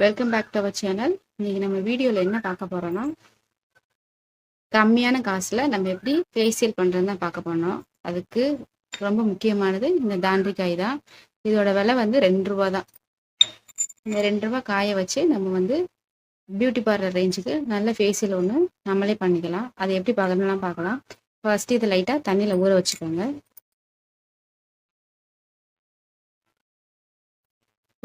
Welcome back to our channel. இன்னைக்கு நம்ம வீடியோவில் என்ன பார்க்க போகிறோன்னா, கம்மியான காசில் நம்ம எப்படி ஃபேஷியல் பண்ணுறதுன்னு தான் பார்க்க போனோம். அதுக்கு ரொம்ப முக்கியமானது இந்த தாண்டிக்காய் தான். இதோட விலை வந்து 2 ரூபா தான். இந்த 2 ரூபா காயை வச்சு நம்ம வந்து பியூட்டி பார்லர் ரேஞ்சுக்கு நல்ல ஃபேஷியல் ஒன்று நம்மளே பண்ணிக்கலாம். அது எப்படி பார்க்கணும்லாம் பார்க்கலாம். ஃபர்ஸ்ட் இதை லைட்டாக தண்ணியில் ஊற வச்சுக்கோங்க.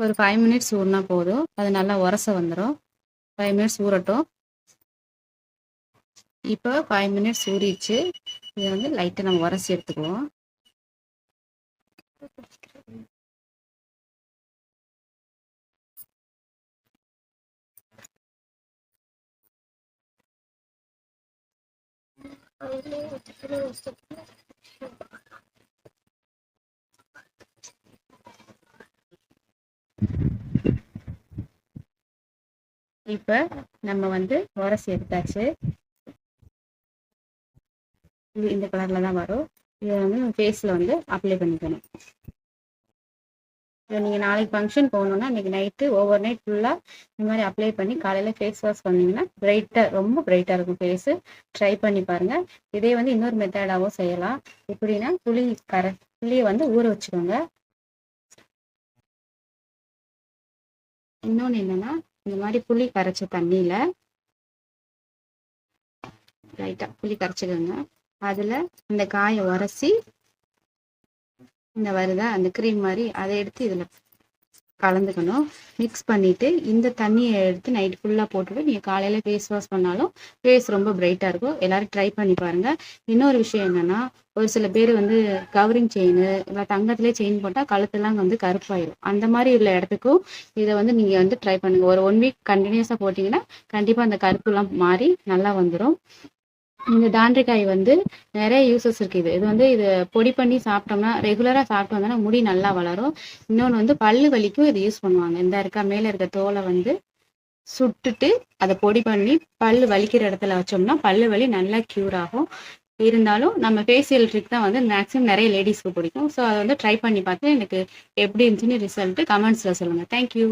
ஒரு 5 மினிட்ஸ் ஊறினா போதும். அது நல்லா உரச வந்துடும். 5 மினிட்ஸ் ஊறட்டும். இப்போ 5 மினிட்ஸ் ஊறிடுச்சு. இதை வந்து லைட்டாக நம்ம உரசி எடுத்துக்குவோம். இப்போ நம்ம வந்து உரசி எடுத்தாச்சு. இது இந்த கலரில் தான் வரும். இதை வந்து ஃபேஸில் வந்து அப்ளை பண்ணிக்கணும். இதை நீங்கள் நாளைக்கு ஃபங்க்ஷன் போகணுன்னா இன்றைக்கி நைட்டு ஓவர் நைட் ஃபுல்லாக இந்த மாதிரி அப்ளை பண்ணி காலையில் ஃபேஸ் வாஷ் பண்ணிங்கன்னா ரொம்ப பிரைட்டாக இருக்கும் ஃபேஸு. ட்ரை பண்ணி பாருங்கள். இதே வந்து இன்னொரு மெத்தடாகவும் செய்யலாம். எப்படின்னா புளியை வந்து ஊற வச்சுக்கோங்க. இன்னொன்று என்னென்னா, இந்த மாதிரி புளி கரைச்ச தண்ணியில் லைட்டாக புளி கரைச்சிக்கோங்க. அதில் இந்த காயை உரசி இந்த வருதா அந்த க்ரீம் மாதிரி அதை எடுத்து இதில் கலந்துக்கணும். மிக்ஸ் பண்ணிவிட்டு இந்த தண்ணியை எடுத்து நைட் ஃபுல்லாக போட்டுவிட்டு நீங்கள் காலையில் ஃபேஸ் வாஷ் பண்ணாலும் ஃபேஸ் ரொம்ப பிரைட்டாக இருக்கும். எல்லோரும் ட்ரை பண்ணி பாருங்கள். இன்னொரு விஷயம் என்னென்னா, ஒரு சில பேர் வந்து கவரிங் செயின் இல்லை தங்கத்திலே செயின் போட்டால் கழுத்தெல்லாம் வந்து கருப்பாயிடும். அந்த மாதிரி உள்ள இடத்துக்கும் இதை வந்து நீங்கள் வந்து ட்ரை பண்ணுங்கள். ஒரு 1 வீக் கண்டினியூஸாக போட்டிங்கன்னா கண்டிப்பாக அந்த கருப்புலாம் மாறி நல்லா வந்துடும். இந்த தாண்டிக்காய் வந்து நிறைய யூசஸ் இருக்குது. இது வந்து இது பொடி பண்ணி சாப்பிட்டோம்னா ரெகுலராக சாப்பிட்டு வந்தோம்னா முடி நல்லா வளரும். இன்னொன்று வந்து பல்லு வலிக்கும் இது யூஸ் பண்ணுவாங்க. இந்த மேலே இருக்க தோலை வந்து சுட்டுட்டு அதை பொடி பண்ணி பல்லு வலிக்கிற இடத்துல வச்சோம்னா பல்லு வலி நல்லா க்யூர் ஆகும். இருந்தாலும் நம்ம ஃபேஷியல் ட்ரிக் தான் வந்து மேக்ஸிமம் நிறைய லேடிஸ்க்கு பிடிக்கும். ஸோ அதை வந்து ட்ரை பண்ணி பார்த்து எனக்கு எப்படி இருந்துச்சுன்னு ரிசல்ட்டு கமெண்ட்ஸில் சொல்லுங்கள். தேங்க்யூ.